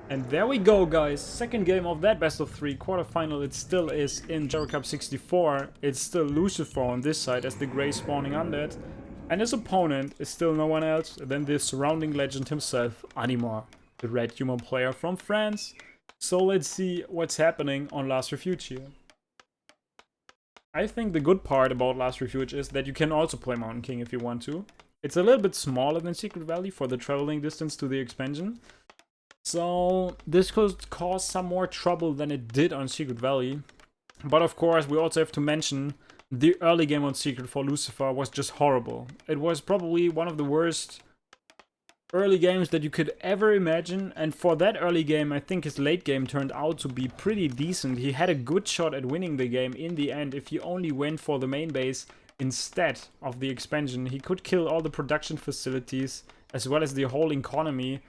And there we go, guys. Second game of that best of 3 quarterfinal. It still is in GERA Cup 64. It's still Lucifer on this side as the Grey spawning undead. And his opponent is still no one else than the surrounding legend himself, Anima, the red human player from France. So let's see what's happening on Last Refuge here. I think the good part about Last Refuge is that you can also play Mountain King if you want to. It's a little bit smaller than Secret Valley for the traveling distance to the expansion. So this could cause some more trouble than it did on Secret Valley. But of course, we also have to mention the early game on Secret for Lucifer was just horrible. It was probably one of the worst early games that you could ever imagine. And for that early game, I think his late game turned out to be pretty decent. He had a good shot at winning the game in the end if he only went for the main base instead of the expansion. He could kill all the production facilities as well as the whole economy.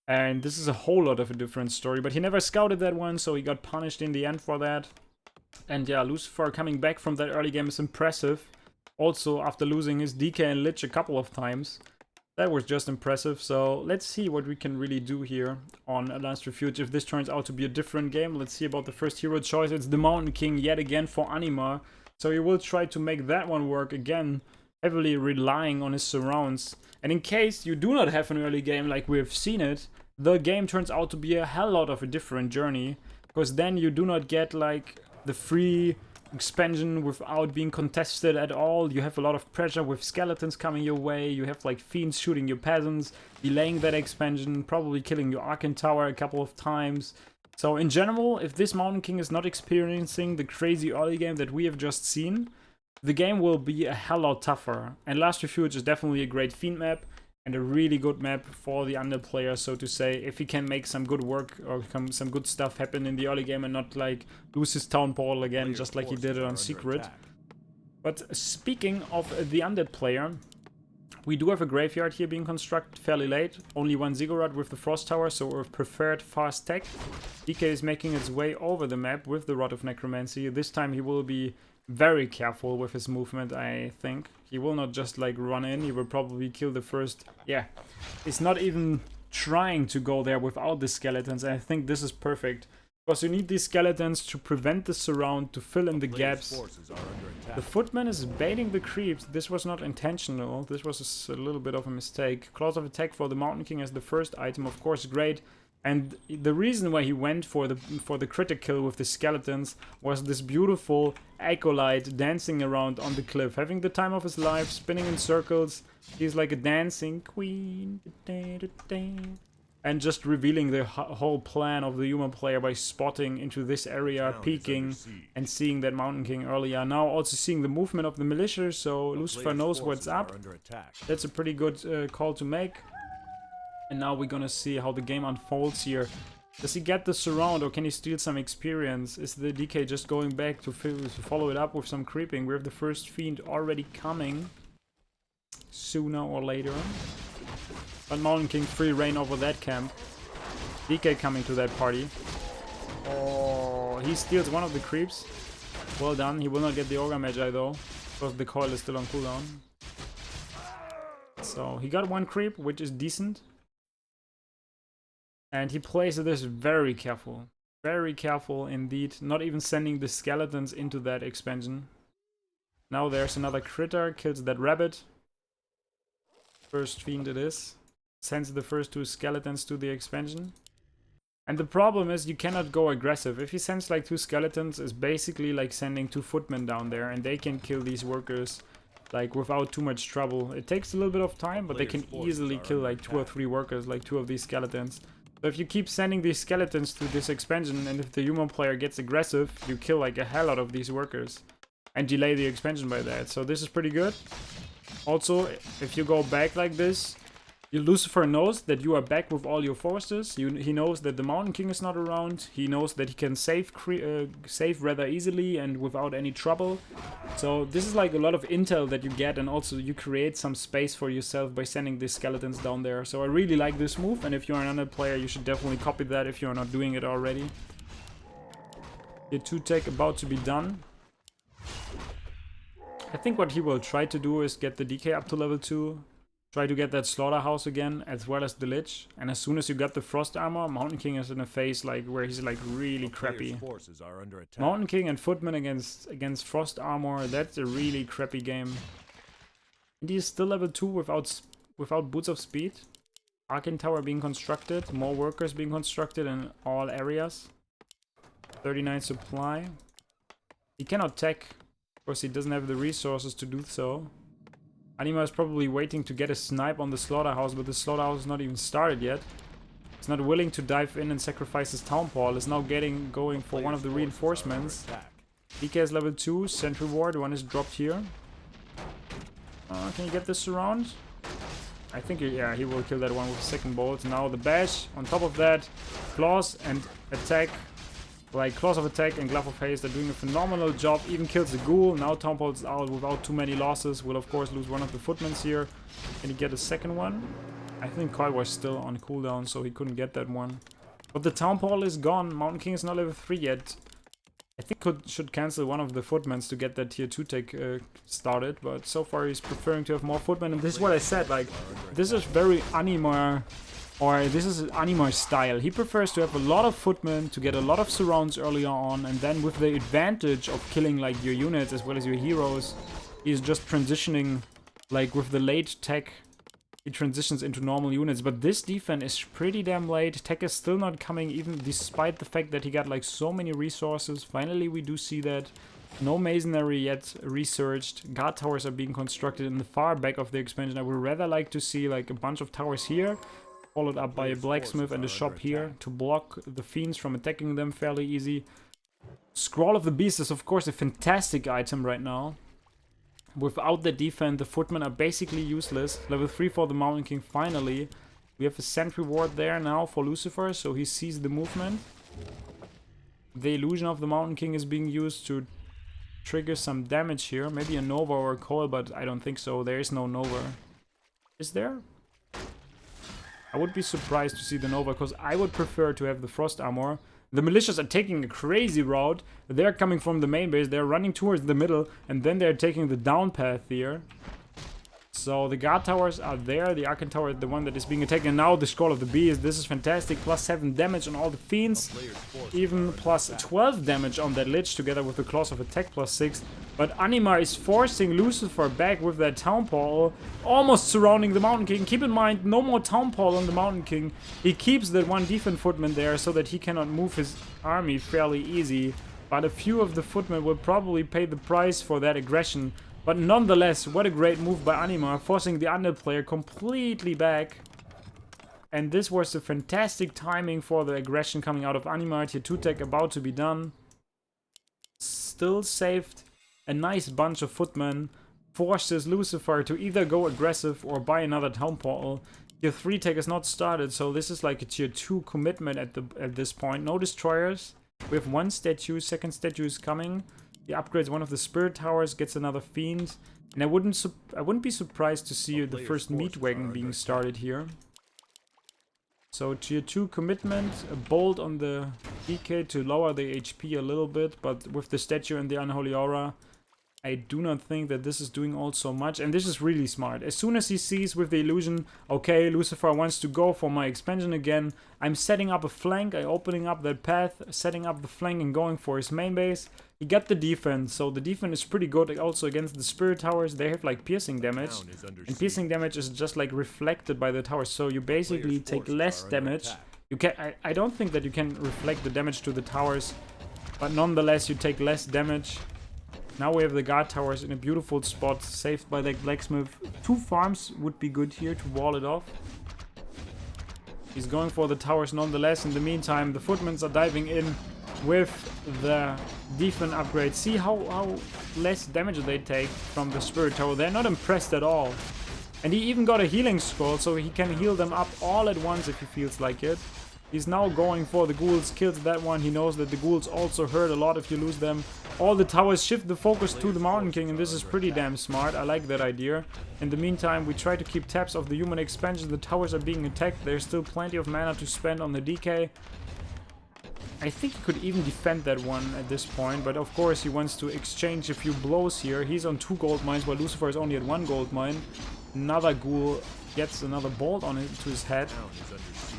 And this is a whole lot of a different story. But he never scouted that one, so he got punished in the end for that. And yeah, Lucifer coming back from that early game is impressive. Also, after losing his DK and Lich a couple of times. That was just impressive. So let's see what we can really do here on Last Refuge. If this turns out to be a different game, let's see about the first hero choice. It's the Mountain King yet again for Anima. So he will try to make that one work again, heavily relying on his surrounds. And in case you do not have an early game like we've seen it, the game turns out to be a hell lot of a different journey, because then you do not get like the free expansion without being contested at all. You have a lot of pressure with skeletons coming your way. You have like fiends shooting your peasants, delaying that expansion, probably killing your Arcane Tower a couple of times. So in general, if this Mountain King is not experiencing the crazy early game that we have just seen, the game will be a hell lot tougher. And Last Refuge is definitely a great fiend map and a really good map for the under player, so to say, if he can make some good work or some good stuff happen in the early game and not like lose his town portal again just like he did it on Secret. But speaking of the undead player, we do have a graveyard here being constructed fairly late. Only one ziggurat with the frost tower, so a preferred fast tech. DK is making its way over the map with the Rod of Necromancy. This time he will be very careful with his movement, I think. He will not just like run in, he will probably kill the first... Yeah, he's not even trying to go there without the skeletons. I think this is perfect. Because you need these skeletons to prevent the surround, to fill in the gaps. The footman is baiting the creeps. This was not intentional. This was a little bit of a mistake. Claws of Attack for the Mountain King as the first item, of course, great. And the reason why he went for the critic kill with the skeletons was this beautiful acolyte dancing around on the cliff, having the time of his life, spinning in circles. He's like a dancing queen. And just revealing the whole plan of the human player by spotting into this area, peeking, and seeing that Mountain King earlier. Now also seeing the movement of the militia, so Lucifer knows what's up. That's a pretty good call to make. And now we're gonna see how the game unfolds here. Does he get the surround or can he steal some experience? Is the DK just going back to follow it up with some creeping? We have the first fiend already coming sooner or later. But Mountain King free reign over that camp. DK coming to that party. Oh, he steals one of the creeps. Well done. He will not get the Ogre Magi though, because the coil is still on cooldown. So he got one creep, which is decent. And he plays this very careful. Very careful indeed. Not even sending the skeletons into that expansion. Now there's another critter. Kills that rabbit. First fiend it is. Sends the first two skeletons to the expansion. And the problem is you cannot go aggressive. If he sends like two skeletons, it's basically like sending two footmen down there. And they can kill these workers like without too much trouble. It takes a little bit of time, but they can easily kill like 2 or 3 workers, like 2 of these skeletons. So if you keep sending these skeletons to this expansion, and if the human player gets aggressive, you kill like a hell out of these workers. And delay the expansion by that. So this is pretty good. Also, if you go back like this, Lucifer knows that you are back with all your forces. He knows that the Mountain King is not around. He knows that he can save rather easily and without any trouble. So this is like a lot of intel that you get, and also you create some space for yourself by sending these skeletons down there. So I really like this move, and if you're another player, you should definitely copy that if you're not doing it already. Tier 2 tech about to be done. I think what he will try to do is get the DK up to level 2. Try to get that slaughterhouse again, as well as the Lich. And as soon as you got the frost armor, Mountain King is in a phase like where he's like really crappy. Mountain King and Footman against frost armor, that's a really crappy game. And he's still level 2 without boots of speed. Arcane Tower being constructed, more workers being constructed in all areas. 39 supply. He cannot tech. Of course, he doesn't have the resources to do so. Anima is probably waiting to get a snipe on the slaughterhouse, but the slaughterhouse is not even started yet. He's not willing to dive in and sacrifice his town hall. Is now going for one of the reinforcements. DK is level 2, sentry ward, one is dropped here. Can you get this surround? I think, yeah, he will kill that one with a second bolt. Now the bash, on top of that, claws and attack. Like claws of attack and glove of haste are doing a phenomenal job. Even kills the ghoul. Now town hall is out without too many losses. Will of course lose one of the footmans here. Can he get a second one? I think Kyle was still on cooldown, so he couldn't get that one. But the town hall is gone. Mountain King is not level 3 yet. I think should cancel one of the footmans to get that tier 2 take started, but so far he's preferring to have more footmen, and this is what I said, like, this is very Anima, or this is Anima style. He prefers to have a lot of footmen, to get a lot of surrounds earlier on, and then with the advantage of killing like your units as well as your heroes, he's just transitioning, like with the late tech, he transitions into normal units. But this defense is pretty damn late. Tech is still not coming, even despite the fact that he got like so many resources. Finally, we do see that. No masonry yet researched. Guard towers are being constructed in the far back of the expansion. I would rather like to see like a bunch of towers here, followed up by a blacksmith and a shop here to block the fiends from attacking them fairly easy. Scroll of the Beast is of course a fantastic item right now. Without the defense, the footmen are basically useless. Level 3 for the Mountain King finally. We have a sentry ward there now for Lucifer, so he sees the movement. The illusion of the Mountain King is being used to trigger some damage here. Maybe a Nova or a Coil, but I don't think so. There is no Nova. Is there? I would be surprised to see the Nova, because I would prefer to have the Frost Armor. The militias are taking a crazy route. They're coming from the main base, they're running towards the middle, and then they're taking the down path here. So the guard towers are there, the Arcane Tower is the one that is being attacked, and now the Scroll of the Beast. This is fantastic, plus 7 damage on all the fiends, even plus 12 damage on that Lich, together with the Claws of Attack plus 6. But Anima is forcing Lucifer back with that Town Hall, almost surrounding the Mountain King. Keep in mind, no more Town Hall on the Mountain King. He keeps that one defense footman there so that he cannot move his army fairly easy. But a few of the footmen will probably pay the price for that aggression. But nonetheless, what a great move by Anima, forcing the Undead player completely back. And this was a fantastic timing for the aggression coming out of Anima. Tier 2 tech about to be done. Still saved a nice bunch of footmen. Forces Lucifer to either go aggressive or buy another town portal. Tier 3 tech is not started, so this is like a tier 2 commitment at this point. No destroyers. We have one statue, second statue is coming. He upgrades one of the spirit towers, gets another fiend, and I wouldn't be surprised to see the first meat wagon being started here. So tier 2 commitment, a bolt on the DK to lower the HP a little bit, but with the statue and the unholy aura, I do not think that this is doing all so much, and this is really smart. As soon as he sees with the illusion, okay, Lucifer wants to go for my expansion again, I'm setting up a flank, I'm opening up that path, setting up the flank and going for his main base. He got the defense, so the defense is pretty good also against the spirit towers. They have like piercing damage, and piercing damage is just like reflected by the towers, so you basically take less damage. You can I don't think that you can reflect the damage to the towers, but nonetheless you take less damage. Now we have the guard towers in a beautiful spot, saved by the blacksmith. 2 farms would be good here to wall it off. He's going for the towers nonetheless. In the meantime, the footmen are diving in with the defense upgrade. See how less damage they take from the spirit tower. They're not impressed at all. And he even got a healing scroll, so he can heal them up all at once if he feels like it. He's now going for the ghouls, kills that one. He knows that the ghouls also hurt a lot if you lose them. All the towers shift the focus to the Mountain King, and this is pretty damn smart. I like that idea. In the meantime, we try to keep tabs of the human expansion. The towers are being attacked. There's still plenty of mana to spend on the DK. I think he could even defend that one at this point, but of course he wants to exchange a few blows here. He's on 2 gold mines, while Lucifer is only at 1 gold mine. Another ghoul gets another bolt on it to his head.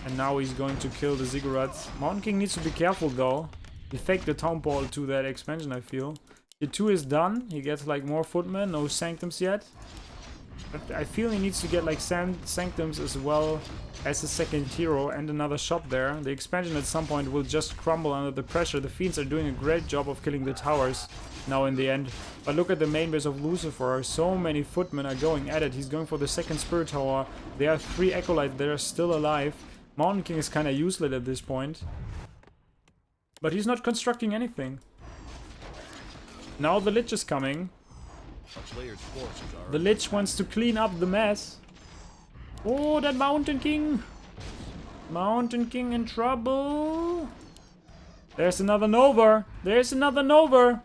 And now he's going to kill the ziggurats. Mountain King needs to be careful though. He faked the town ball to that expansion, I feel. Tier 2 is done. He gets like more footmen, no sanctums yet. But I feel he needs to get like sanctums as well as a second hero and another shop there. The expansion at some point will just crumble under the pressure. The fiends are doing a great job of killing the towers now in the end. But look at the main base of Lucifer. So many footmen are going at it. He's going for the second spirit tower. There are 3 acolytes that are still alive. Mountain King is kind of useless at this point. But he's not constructing anything. Now the Lich is coming. The Lich wants to clean up the mess. Oh, that Mountain King. Mountain King in trouble. There's another Nova. There's another Nova.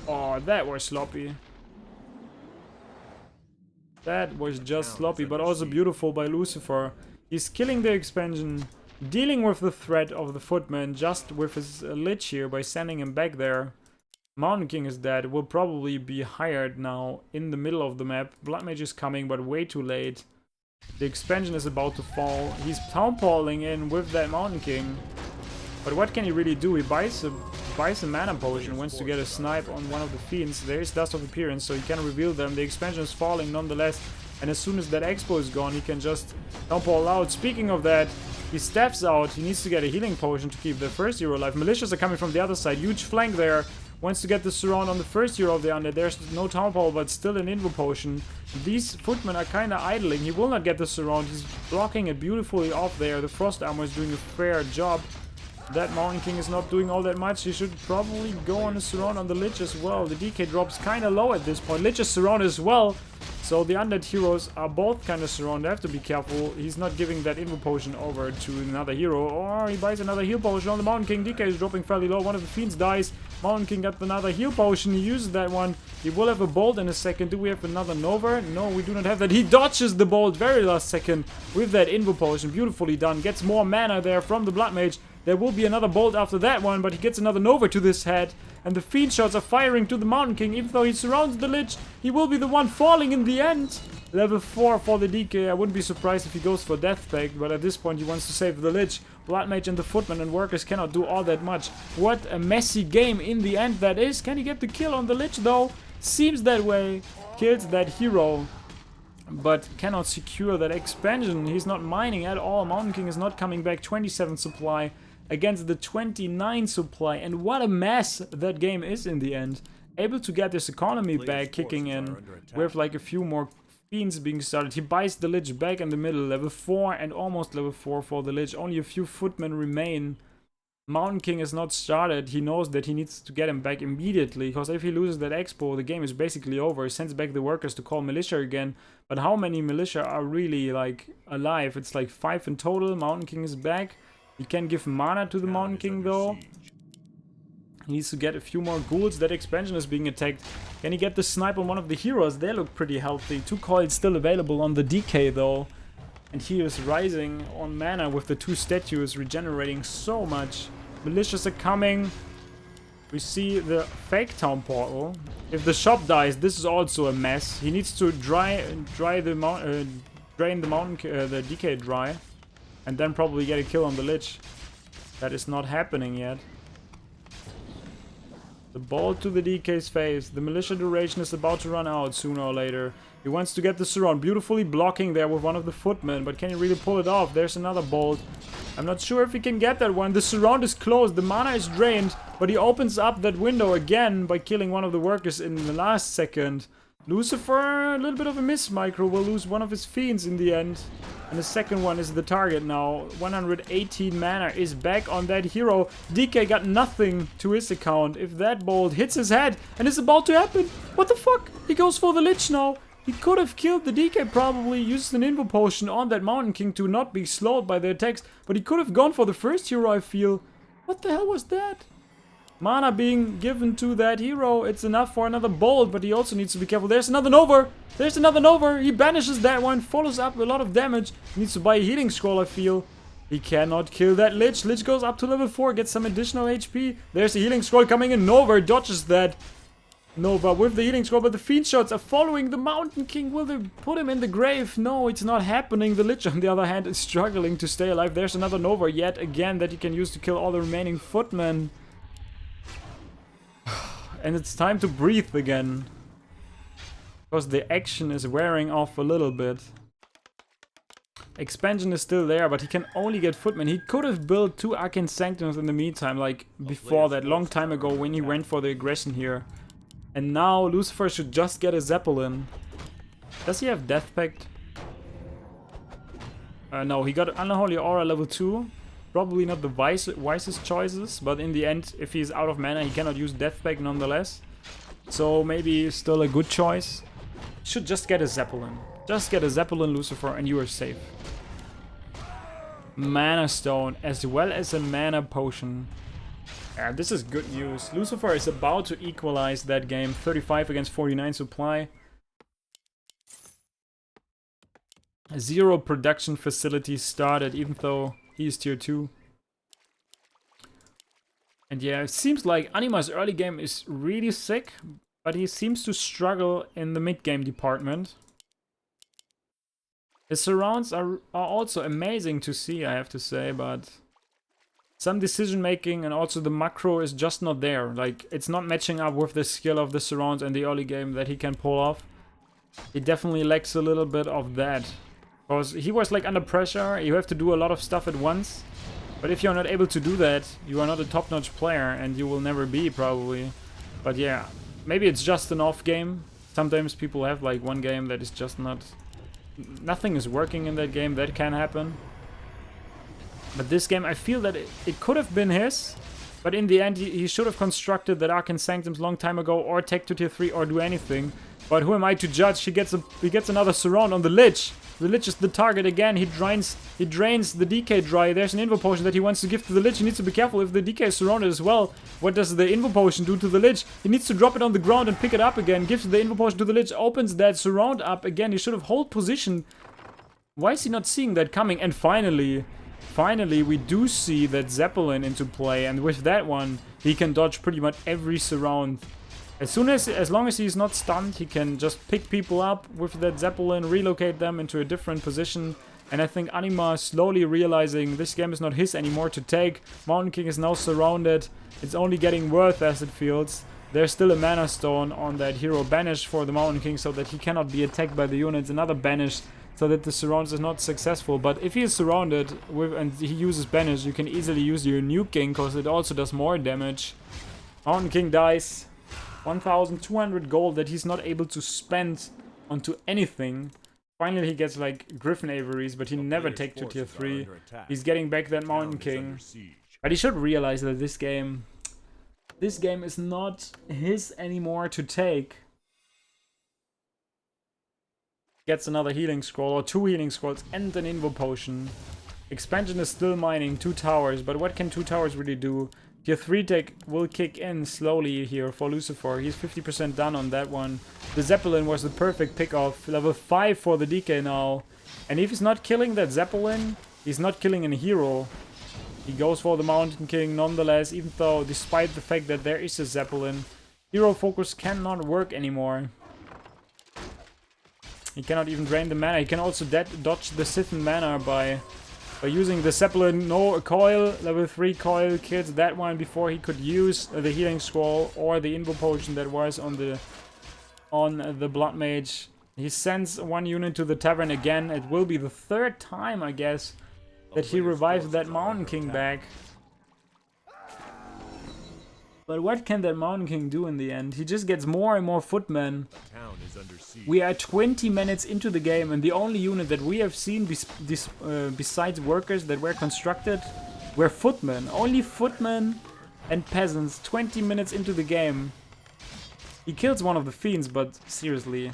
Oh, that was sloppy. That was just sloppy, but also beautiful by Lucifer. He's killing the expansion, dealing with the threat of the footman just with his Lich here by sending him back there. Mountain King is dead, will probably be hired now in the middle of the map. Blood Mage is coming, but way too late. The expansion is about to fall. He's townpalling in with that Mountain King. But what can he really do? He buys a mana potion, wants to get a snipe on one of the fiends. There is Dust of Appearance, so he can reveal them. The expansion is falling nonetheless. And as soon as that expo is gone, he can just townpal out. Speaking of that, he steps out. He needs to get a healing potion to keep the first hero alive. Militias are coming from the other side. Huge flank there. Wants to get the surround on the first hero of the undead. There's no townpal, but still an invo potion. These footmen are kind of idling. He will not get the surround. He's blocking it beautifully off there. The frost armor is doing a fair job. That Mountain King is not doing all that much. He should probably go on a surround on the Lich as well. The DK drop's kind of low at this point. Lich is surrounded as well. So the undead heroes are both kind of surrounded. They have to be careful. He's not giving that invo potion over to another hero. Or he buys another heal potion on the Mountain King. DK is dropping fairly low. One of the fiends dies. Mountain King got another heal potion. He uses that one. He will have a bolt in a second. Do we have another Nova? No, we do not have that. He dodges the bolt very last second with that invo potion. Beautifully done. Gets more mana there from the Blood Mage. There will be another bolt after that one, but he gets another Nova to this head. And the fiend shots are firing to the Mountain King. Even though he surrounds the Lich, he will be the one falling in the end. Level 4 for the DK. I wouldn't be surprised if he goes for Death Pact, but at this point he wants to save the Lich. Blood Mage and the Footman and Workers cannot do all that much. What a messy game in the end that is. Can he get the kill on the Lich though? Seems that way. Kills that hero, but cannot secure that expansion. He's not mining at all. Mountain King is not coming back. 27 supply against the 29 supply. And what a mess that game is in the end. Able to get this economy back, kicking in with like a few more fiends being started. He buys the Lich back in the middle. Level 4 and almost level 4 for the Lich. Only a few footmen remain. Mountain King is not started. He knows that he needs to get him back immediately, because if he loses that expo, the game is basically over. He sends back the workers to call militia again. But how many militia are really like alive? It's like 5 in total. Mountain King is back. He can give mana to the Mountain King though. He needs to get a few more ghouls. That expansion is being attacked. Can he get the snipe on one of the heroes? They look pretty healthy. 2 coils still available on the DK though. And he is rising on mana with the 2 statues, regenerating so much. Militias are coming. We see the fake town portal. If the shop dies, this is also a mess. He needs to drain the DK dry, and then probably get a kill on the Lich. That is not happening yet. The bolt to the DK's face. The militia duration is about to run out sooner or later. He wants to get the surround. Beautifully blocking there with one of the footmen. But can he really pull it off? There's another bolt. I'm not sure if he can get that one. The surround is closed. The mana is drained. But he opens up that window again by killing one of the workers in the last second. Lucifer, a little bit of a miss micro. Will lose one of his fiends in the end. And the second one is the target now. 118 mana is back on that hero. DK got nothing to his account. If that bolt hits his head, and it's about to happen. What the fuck? He goes for the Lich now. He could have killed the DK probably, used an invo potion on that Mountain King to not be slowed by the attacks. But he could have gone for the first hero, I feel. What the hell was that? Mana being given to that hero. It's enough for another bolt, but he also needs to be careful. There's another Nova. There's another Nova. He banishes that one, follows up a lot of damage. He needs to buy a healing scroll, I feel. He cannot kill that Lich. Lich goes up to level 4, gets some additional HP. There's a healing scroll coming in. Nova dodges that. Nova with the healing scroll, but the Fiend shots are following the Mountain King. Will they put him in the grave? No, it's not happening. The Lich, on the other hand, is struggling to stay alive. There's another Nova yet again that he can use to kill all the remaining footmen. And it's time to breathe again. Because the action is wearing off a little bit. Expansion is still there, but he can only get footmen. He could have built 2 Arcane Sanctums in the meantime, like before that, long time ago when he went for the aggression here. And now Lucifer should just get a Zeppelin. Does he have Death Pact? No, he got Unholy Aura level 2. Probably not the wisest choices, but in the end, if he's out of mana, he cannot use Death Pact nonetheless. So maybe still a good choice. Should just get a Zeppelin. Just get a Zeppelin, Lucifer, and you are safe. Mana Stone, as well as a Mana Potion. Yeah, this is good news. Lucifer is about to equalize that game. 35 against 49 supply. 0 production facilities started, even though he's tier 2. And yeah, it seems like Anima's early game is really sick, but he seems to struggle in the mid-game department. His surrounds are also amazing to see, I have to say, but some decision making and also the macro is just not there. Like, it's not matching up with the skill of the surrounds in the early game that he can pull off. He definitely lacks a little bit of that. Because he was like under pressure, you have to do a lot of stuff at once. But if you're not able to do that, you are not a top-notch player, and you will never be, probably. But yeah, maybe it's just an off game. Sometimes people have like one game that is just not... Nothing is working in that game, that can happen. But this game, I feel that it could have been his. But in the end, he should have constructed that Arcane Sanctums long time ago, or take to tier 3, or do anything. But who am I to judge? He gets another surround on the Lich. The Lich is the target again. He drains the DK dry. There's an Invo Potion that he wants to give to the Lich. He needs to be careful if the DK is surrounded as well. What does the Invo Potion do to the Lich? He needs to drop it on the ground and pick it up again. Gives the Invo Potion to the Lich. Opens that surround up again. He should have hold position. Why is he not seeing that coming? And finally, we do see that Zeppelin into play. And with that one, he can dodge pretty much every surround. As long as he's not stunned, he can just pick people up with that Zeppelin, relocate them into a different position. And I think Anima slowly realizing this game is not his anymore to take. Mountain King is now surrounded. It's only getting worse as it feels. There's still a Mana Stone on that hero banish for the Mountain King so that he cannot be attacked by the units. Another banish so that the surround is not successful. But if he is surrounded with and he uses banish, you can easily use your Nuke King because it also does more damage. Mountain King dies. 1,200 gold that he's not able to spend onto anything. Finally he gets like Griffin Aviaries, but he never takes to tier 3. He's getting back that Mountain King. But he should realize that this game is not his anymore to take. Gets another healing scroll, or 2 healing scrolls and an Invo Potion. Expansion is still mining 2 towers, but what can 2 towers really do? Tier 3 tech will kick in slowly here for Lucifer. He's 50% done on that one. The Zeppelin was the perfect pick-off. Level 5 for the DK now. And if he's not killing that Zeppelin, he's not killing a hero. He goes for the Mountain King nonetheless, even though despite the fact that there is a Zeppelin, hero focus cannot work anymore. He cannot even drain the mana. He can also dodge the Sithen mana by using the Zeppelin. No coil, level 3 coil kills that one before he could use the healing scroll or the Invo Potion that was on the Blood Mage. He sends 1 unit to the tavern again. It will be the 3rd time, I guess, that he revives that Mountain King back. But what can that Mountain King do in the end? He just gets more and more footmen. We are 20 minutes into the game, and the only unit that we have seen besides workers that were constructed were footmen. Only footmen and peasants 20 minutes into the game. He kills one of the fiends, but seriously,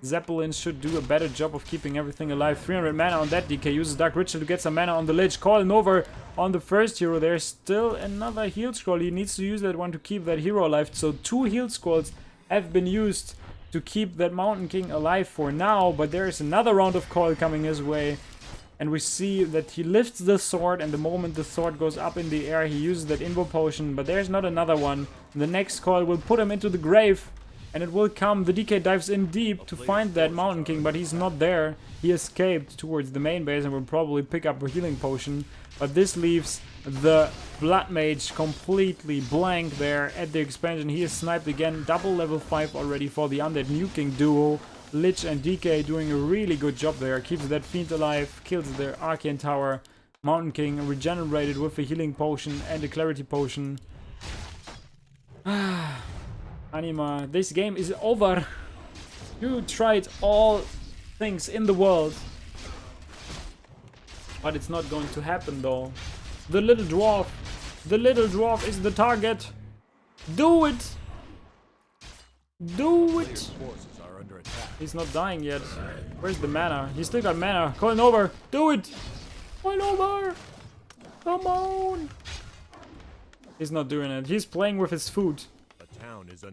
Zeppelin should do a better job of keeping everything alive. 300 mana on that DK, uses Dark Ritual to get some mana on the Lich. Call Nova on the first hero. There's still another heal scroll. He needs to use that one to keep that hero alive. So 2 heal scrolls have been used to keep that Mountain King alive for now. But there is another round of call coming his way. And we see that he lifts the sword, and the moment the sword goes up in the air, he uses that invo potion, but there's not another one. The next coil will put him into the grave, and it will come. The DK dives in deep to find that Mountain King, but he's not there. He escaped towards the main base and will probably pick up a healing potion, but this leaves the Blood Mage completely blank there at the expansion. He is sniped again, double level 5 already for the Undead Nuking duo. Lich and DK doing a really good job there. Keeps that Fiend alive, kills the Arcane Tower. Mountain King regenerated with a healing potion and a clarity potion. Anima, this game is over. You tried all things in the world. But it's not going to happen though. The little dwarf. The little dwarf is the target. Do it! Do it! He's not dying yet. Where's the mana? He's still got mana. Coil over. Do it! Coil over! Come on! He's not doing it. He's playing with his food.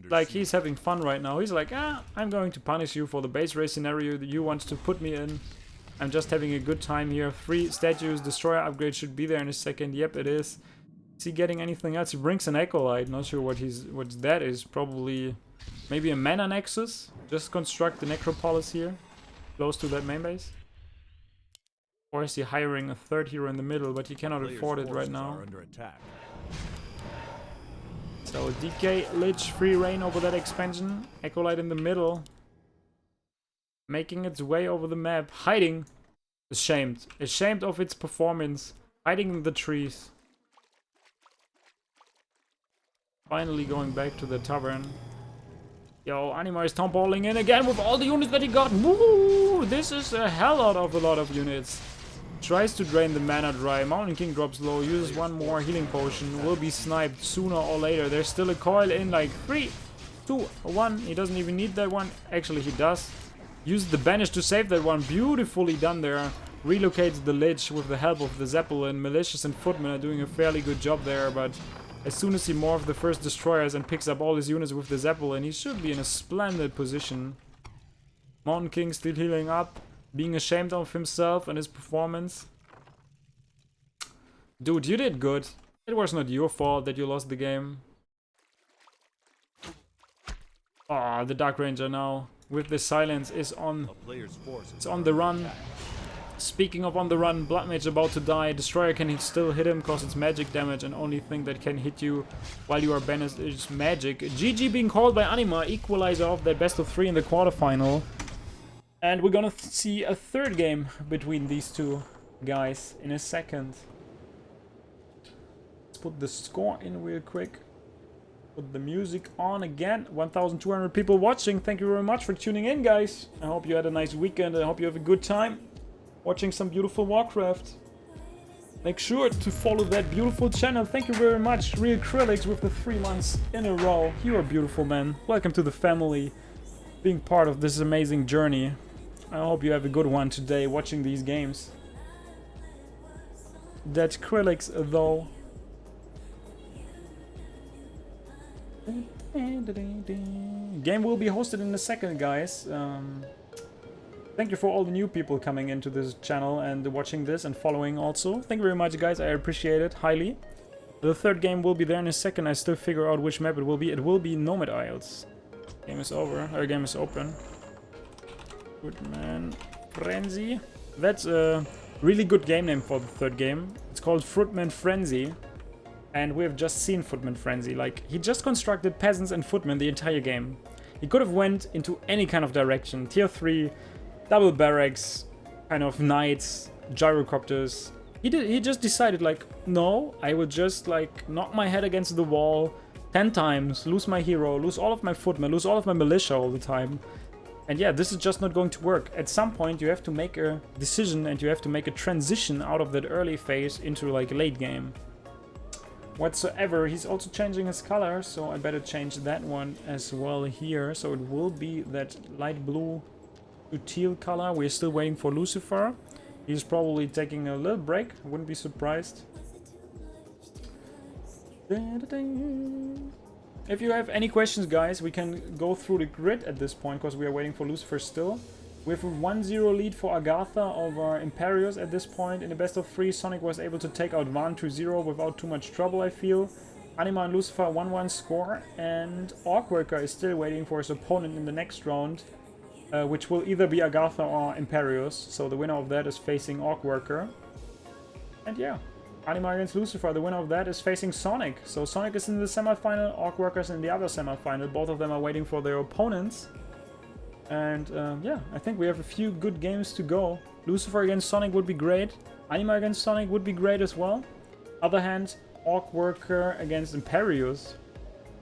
Like, he's having fun right now. He's like, I'm going to punish you for the base race scenario that you want to put me in. I'm just having a good time here. 3 statues. Destroyer upgrade should be there in a second. Yep, it is. Is he getting anything else? He brings an Acolyte. Not sure what that is. Probably maybe a mana nexus. Just construct the necropolis here, close to that main base. Or is he hiring a third hero in the middle, but he cannot afford it right now. So DK, Lich, free reign over that expansion. Acolyte in the middle. Making its way over the map. Hiding. Ashamed. Ashamed of its performance. Hiding in the trees. Finally going back to the tavern. Yo, Anima is tombling in again with all the units that he got. Woo! This is a hell of a lot of units. Tries to drain the mana dry. Mountain King drops low, uses one more healing potion. Will be sniped sooner or later. There's still a coil in like 3, 2, 1. He doesn't even need that one. Actually, he does. Uses the banish to save that one. Beautifully done there. Relocates the Lich with the help of the Zeppelin. Malicious and Footman are doing a fairly good job there, but as soon as he morphs the first destroyers and picks up all his units with the Zeppelin, he should be in a splendid position. Mountain King still healing up, being ashamed of himself and his performance. Dude, you did good. It was not your fault that you lost the game. Ah, the Dark Ranger now with the silence is on. It's on the run. Speaking of on the run, Blood Mage about to die. Destroyer can still hit him because it's magic damage, and only thing that can hit you while you are banished is magic. GG being called by Anima, equalizer of that best of 3 in the quarterfinal. And we're gonna see a third game between these two guys in a second. Let's put the score in real quick. Put the music on again. 1,200 people watching. Thank you very much for tuning in, guys. I hope you had a nice weekend. I hope you have a good time watching some beautiful Warcraft. Make sure to follow that beautiful channel. Thank you very much, Real Acrylics, with the 3 months in a row. You are beautiful, man. Welcome to the family, being part of this amazing journey. I hope you have a good one today watching these games. That Acrylics, though. Game will be hosted in a second, guys. Thank you for all the new people coming into this channel and watching this and following also. Thank you very much, guys. I appreciate it highly. The third game will be there in a second. I still figure out which map it will be. It will be Nomad Isles. Game is over. Our game is open. Fruitman Frenzy. That's a really good game name for the third game. It's called Fruitman Frenzy. And we have just seen Footman Frenzy. Like, he just constructed peasants and footmen the entire game. He could have went into any kind of direction. Tier 3, double barracks, kind of knights, gyrocopters. He just decided, like, no, I will just, like, knock my head against the wall 10 times, lose my hero, lose all of my footmen, lose all of my militia all the time. And yeah, this is just not going to work. At some point, you have to make a decision and you have to make a transition out of that early phase into, like, late game. Whatsoever. He's also changing his color, so I better change that one as well here. So it will be that light blue to teal color. We're still waiting for Lucifer. He's probably taking a little break. I wouldn't be surprised. If you have any questions, guys, we can go through the grid at this point because we are waiting for Lucifer still. With a 1-0 lead for Agatha over Imperius at this point. In the best of 3, Sonic was able to take out Van 2-0 without too much trouble, I feel. Anima and Lucifer 1-1 score, and Orkworker is still waiting for his opponent in the next round, which will either be Agatha or Imperius. So the winner of that is facing Orkworker. And yeah, Anima against Lucifer, the winner of that is facing Sonic. So Sonic is in the semifinal, Orkworker's in the other semifinal. Both of them are waiting for their opponents. And yeah, I think we have a few good games to go. Lucifer against Sonic would be great. Anima against Sonic would be great as well. Other hand, Orkworker against Imperius.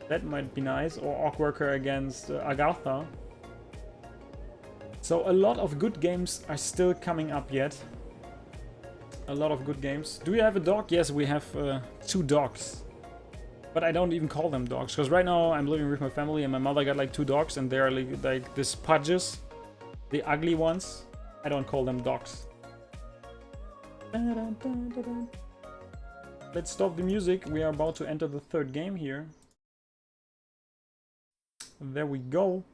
That might be nice. Or Orkworker against Agatha. So a lot of good games are still coming up yet. A lot of good games. Do you have a dog? Yes, we have 2 dogs. But I don't even call them dogs, because right now I'm living with my family and my mother got like 2 dogs and they're like these pudges. The ugly ones. I don't call them dogs. Let's stop the music. We are about to enter the 3rd game here. There we go.